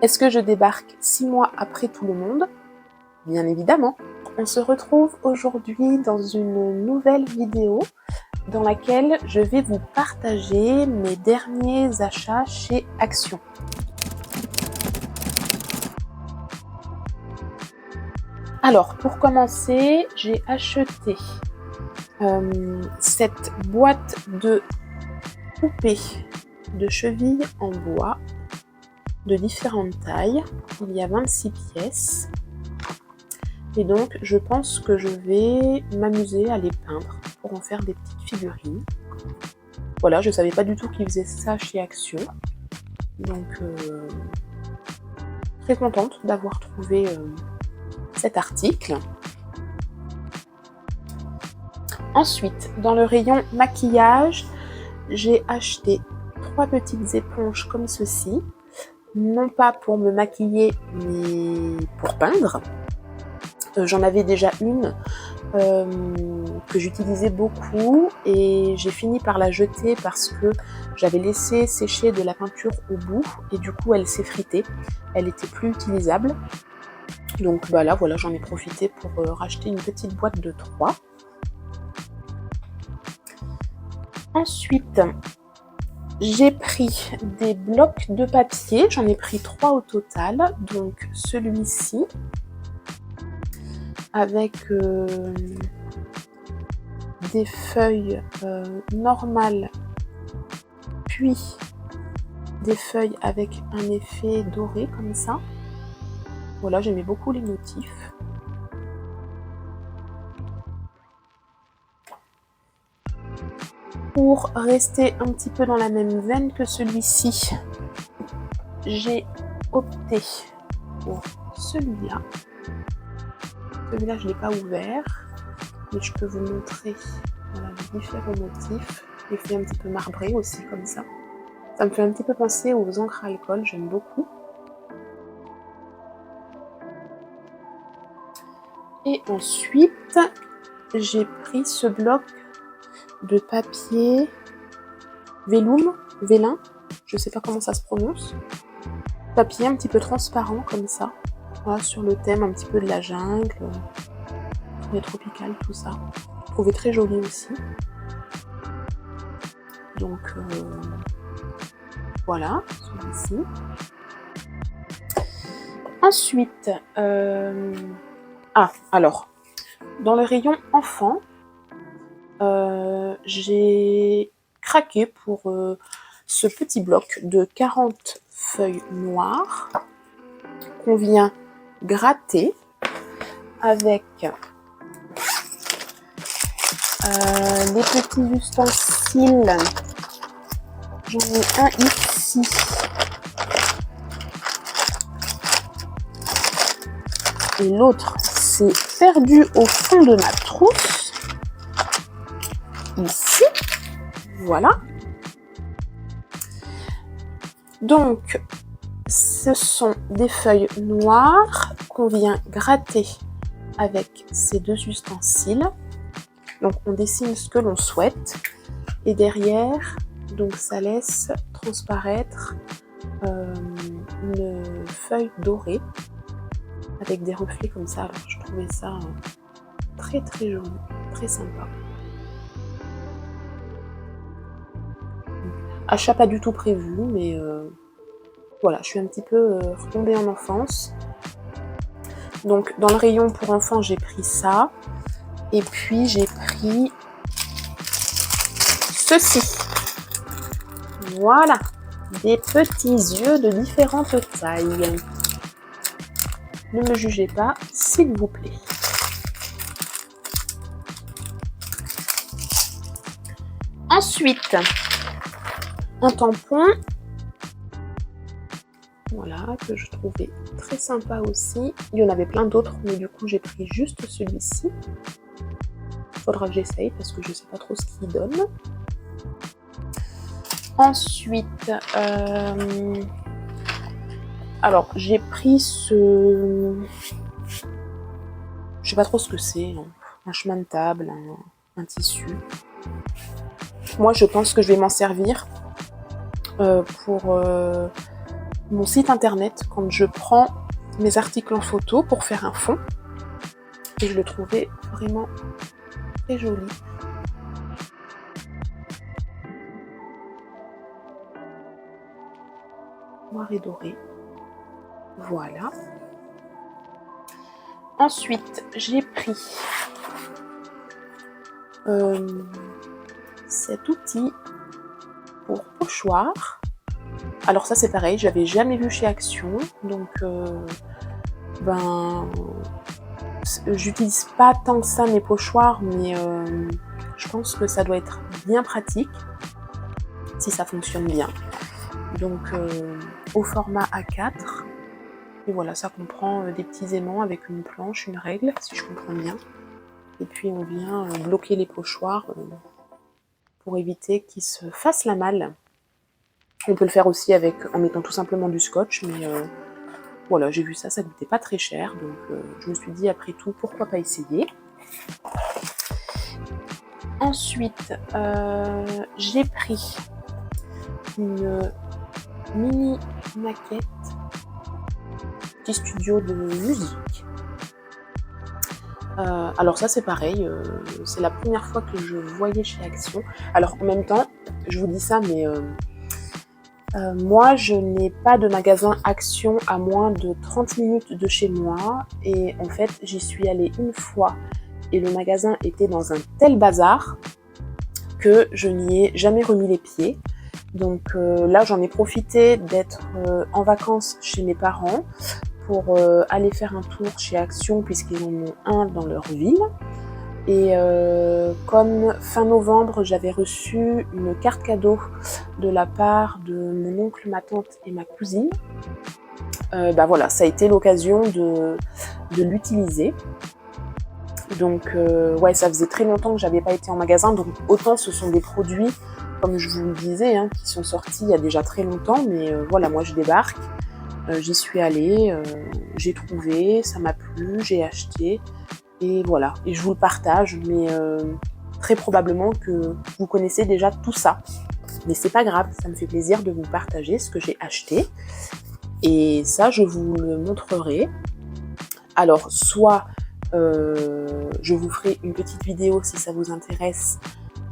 Est-ce que je débarque 6 mois après tout le monde? Bien évidemment. On se retrouve aujourd'hui dans une nouvelle vidéo dans laquelle je vais vous partager mes derniers achats chez Action. Alors, pour commencer, j'ai acheté cette boîte de poupées de chevilles en bois de différentes tailles. Il y a 26 pièces. Et donc, je pense que je vais m'amuser à les peindre pour en faire des petites figurines. Voilà, je ne savais pas du tout qu'ils faisaient ça chez Action. Donc, très contente d'avoir trouvé cet article. Ensuite, dans le rayon maquillage, j'ai acheté 3 petites éponges comme ceci. Non pas pour me maquiller, mais pour peindre. J'en avais déjà une que j'utilisais beaucoup et j'ai fini par la jeter parce que j'avais laissé sécher de la peinture au bout et du coup elle s'effritait, elle était plus utilisable. Donc là voilà, j'en ai profité pour racheter une petite boîte de 3. Ensuite, j'ai pris des blocs de papier, j'en ai pris 3 au total, donc celui-ci avec des feuilles normales, puis des feuilles avec un effet doré comme ça. Voilà, j'aimais beaucoup les motifs. Pour rester un petit peu dans la même veine que celui-ci, j'ai opté pour celui-là. Celui-là, je ne l'ai pas ouvert, mais je peux vous montrer voilà, les différents motifs. L'effet un petit peu marbré aussi, comme ça. Ça me fait un petit peu penser aux encres à alcool, j'aime beaucoup. Et ensuite, j'ai pris ce bloc de papier vélin, je sais pas comment ça se prononce. Papier un petit peu transparent comme ça. Voilà, sur le thème un petit peu de la jungle, les tropicales, tout ça. Je trouvais très joli aussi. Donc voilà, celui-ci. Ensuite, alors, dans le rayon enfant, j'ai craqué pour ce petit bloc de 40 feuilles noires qu'on vient gratter avec les petits ustensiles. J'en ai un ici. Et l'autre s'est perdu au fond de ma trousse. Ici. Voilà. Donc, ce sont des feuilles noires qu'on vient gratter avec ces 2 ustensiles. Donc, on dessine ce que l'on souhaite. Et derrière, donc ça laisse transparaître une feuille dorée avec des reflets comme ça. Alors, je trouvais ça très très joli, très sympa. Achat pas du tout prévu, mais voilà, je suis un petit peu retombée en enfance. Donc, dans le rayon pour enfants, j'ai pris ça. Et puis, j'ai pris ceci. Voilà, des petits yeux de différentes tailles. Ne me jugez pas, s'il vous plaît. Ensuite, un tampon. Voilà, que je trouvais très sympa aussi. Il y en avait plein d'autres, mais du coup, j'ai pris juste celui-ci. Faudra que j'essaye parce que je sais pas trop ce qu'il donne. Ensuite, alors j'ai pris ce... Je sais pas trop ce que c'est. Un chemin de table, un tissu. Moi, je pense que je vais m'en servir pour mon site internet quand je prends mes articles en photo pour faire un fond. Et je le trouvais vraiment très joli. Noir et doré. Voilà. Ensuite, j'ai pris cet outil pour pochoir. Alors ça c'est pareil, j'avais jamais vu chez Action, donc j'utilise pas tant que ça mes pochoirs, mais je pense que ça doit être bien pratique si ça fonctionne bien. Donc au format A4, et voilà, ça comprend des petits aimants avec une planche, une règle, si je comprends bien. Et puis on vient bloquer les pochoirs pour éviter qu'ils se fassent la malle. On peut le faire aussi en mettant tout simplement du scotch, mais voilà, j'ai vu ça, ça coûtait pas très cher, donc je me suis dit après tout, pourquoi pas essayer. Ensuite, j'ai pris une mini maquette petit studio de musique. Alors ça c'est pareil, c'est la première fois que je voyais chez Action. Alors en même temps, je vous dis ça, mais moi je n'ai pas de magasin Action à moins de 30 minutes de chez moi, et en fait j'y suis allée une fois et le magasin était dans un tel bazar que je n'y ai jamais remis les pieds. Donc là j'en ai profité d'être en vacances chez mes parents pour aller faire un tour chez Action puisqu'ils en ont un dans leur ville. Et comme fin novembre j'avais reçu une carte cadeau de la part de mon oncle, ma tante et ma cousine, voilà, ça a été l'occasion de l'utiliser. Donc ouais, ça faisait très longtemps que j'avais pas été en magasin, donc autant ce sont des produits, comme je vous le disais, hein, qui sont sortis il y a déjà très longtemps, mais voilà, moi je débarque, j'y suis allée, j'ai trouvé, ça m'a plu, j'ai acheté, et voilà, et je vous le partage, mais très probablement que vous connaissez déjà tout ça. Mais c'est pas grave, ça me fait plaisir de vous partager ce que j'ai acheté, et ça je vous le montrerai. Alors soit je vous ferai une petite vidéo si ça vous intéresse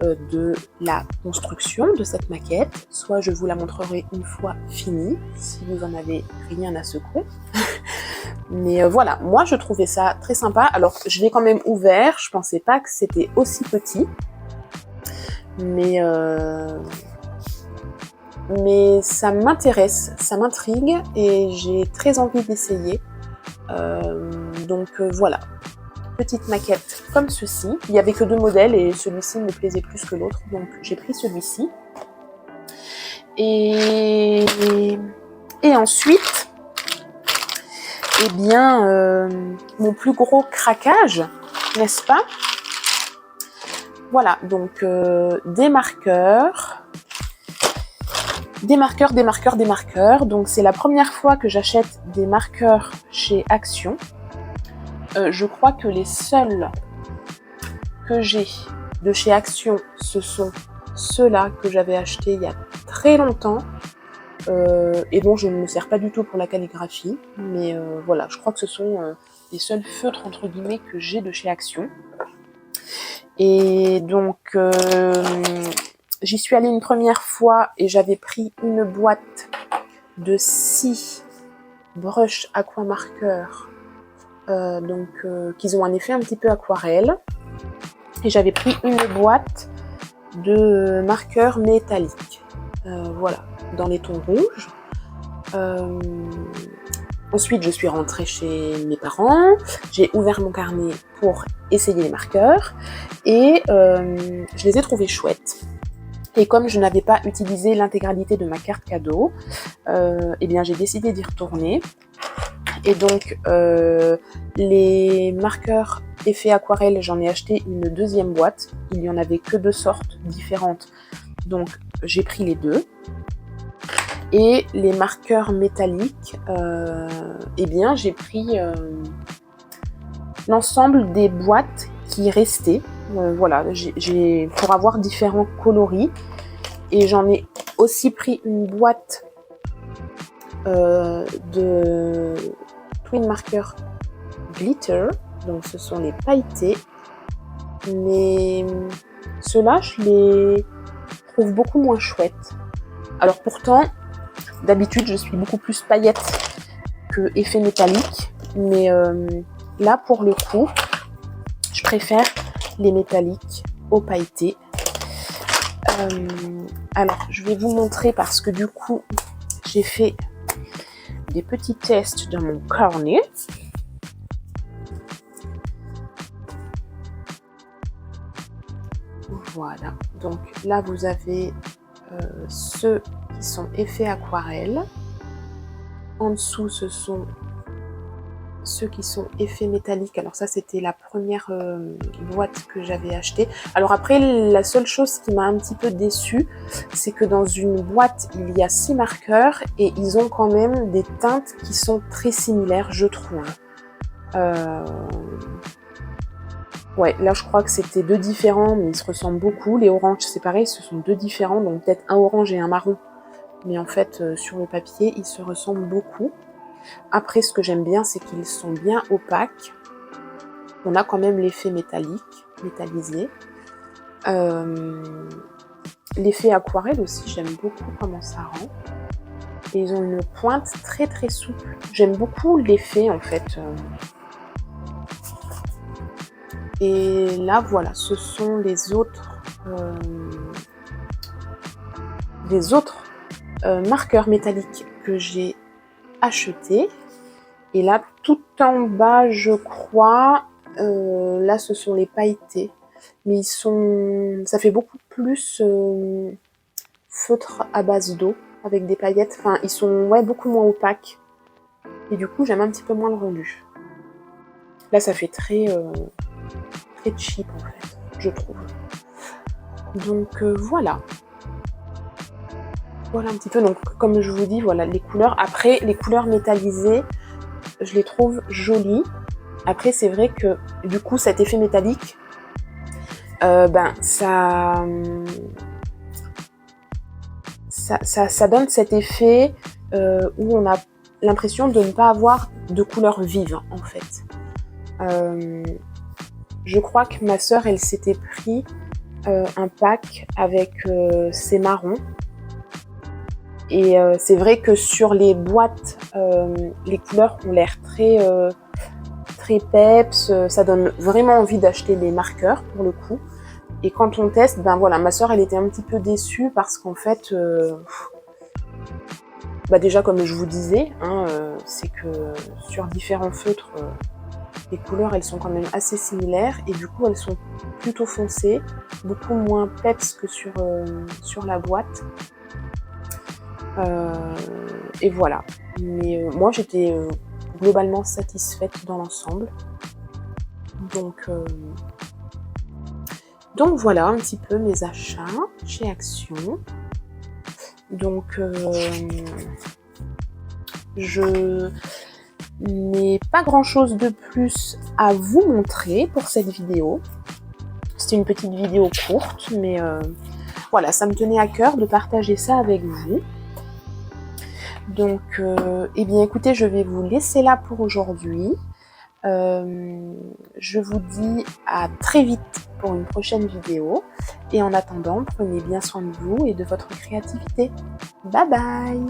de la construction de cette maquette, soit je vous la montrerai une fois finie, si vous en avez rien à secouer. Mais voilà, moi je trouvais ça très sympa. Alors je l'ai quand même ouvert, je pensais pas que c'était aussi petit, mais ça m'intéresse, ça m'intrigue et j'ai très envie d'essayer. Donc voilà, petite maquette comme ceci. Il n'y avait que 2 modèles et celui-ci me plaisait plus que l'autre, donc j'ai pris celui-ci. Et ensuite, eh bien, mon plus gros craquage, n'est-ce pas? Voilà, donc des marqueurs. Donc c'est la première fois que j'achète des marqueurs chez Action. Je crois que les seuls que j'ai de chez Action, ce sont ceux-là que j'avais achetés il y a très longtemps et dont je ne me sers pas du tout pour la calligraphie. Mais voilà, je crois que ce sont les seuls feutres entre guillemets que j'ai de chez Action. Et donc j'y suis allée une première fois et j'avais pris une boîte de 6 brushes aquamarqueurs, qu'ils ont un effet un petit peu aquarelle. Et j'avais pris une boîte de marqueurs métalliques, voilà, dans les tons rouges. Ensuite, je suis rentrée chez mes parents, j'ai ouvert mon carnet pour essayer les marqueurs et je les ai trouvés chouettes. Et comme je n'avais pas utilisé l'intégralité de ma carte cadeau, eh bien j'ai décidé d'y retourner. Et donc les marqueurs effet aquarelle, j'en ai acheté une deuxième boîte. Il n'y en avait que 2 sortes différentes, donc j'ai pris les 2. Et les marqueurs métalliques, eh bien j'ai pris l'ensemble des boîtes qui restaient. Voilà, j'ai pour avoir différents coloris. Et j'en ai aussi pris une boîte de Twin Marker Glitter. Donc ce sont les pailletés. Mais ceux-là, je les trouve beaucoup moins chouettes. Alors pourtant, d'habitude, je suis beaucoup plus paillettes que effet métallique. Mais là, pour le coup, je préfère les métalliques aux pailletés. Alors, je vais vous montrer parce que du coup, j'ai fait des petits tests dans mon carnet. Voilà, donc là vous avez ceux qui sont effets aquarelle. En dessous, ce sont ceux qui sont effets métalliques. Alors ça, c'était la première boîte que j'avais achetée. Alors après, la seule chose qui m'a un petit peu déçue, c'est que dans une boîte, il y a 6 marqueurs et ils ont quand même des teintes qui sont très similaires, je trouve. Ouais, là je crois que c'était 2 différents, mais ils se ressemblent beaucoup. Les oranges, c'est pareil, ce sont 2 différents, donc peut-être un orange et un marron. Mais en fait, sur le papier, ils se ressemblent beaucoup. Après, ce que j'aime bien, c'est qu'ils sont bien opaques. On a quand même l'effet métallisé. L'effet aquarelle aussi, j'aime beaucoup comment ça rend. Et ils ont une pointe très très souple. J'aime beaucoup l'effet en fait. Et là, voilà, ce sont les autres marqueurs métalliques que j'ai achetés. Et là, tout en bas, je crois, là, ce sont les pailletés. Mais ça fait beaucoup plus feutre à base d'eau, avec des paillettes. Enfin, ils sont beaucoup moins opaques. Et du coup, j'aime un petit peu moins le rendu. Là, ça fait très cheap en fait, je trouve. Donc voilà. Voilà un petit peu. Donc comme je vous dis, voilà les couleurs. Après, les couleurs métallisées, je les trouve jolies. Après, c'est vrai que du coup, cet effet métallique, ça donne cet effet où on a l'impression de ne pas avoir de couleurs vives en fait. Je crois que ma sœur, elle s'était pris un pack avec ces marrons. Et c'est vrai que sur les boîtes, les couleurs ont l'air très peps. Ça donne vraiment envie d'acheter les marqueurs pour le coup. Et quand on teste, voilà, ma sœur, elle était un petit peu déçue parce qu'en fait, déjà comme je vous disais, c'est que sur différents feutres, les couleurs, elles sont quand même assez similaires et du coup, elles sont plutôt foncées, beaucoup moins peps que sur la boîte. Et voilà. Mais moi, j'étais globalement satisfaite dans l'ensemble. Donc voilà un petit peu mes achats chez Action. Donc je n'ai pas grand chose de plus à vous montrer pour cette vidéo. C'est une petite vidéo courte, mais voilà, ça me tenait à cœur de partager ça avec vous. Donc, eh bien écoutez, je vais vous laisser là pour aujourd'hui. Je vous dis à très vite pour une prochaine vidéo. Et en attendant, prenez bien soin de vous et de votre créativité. Bye bye!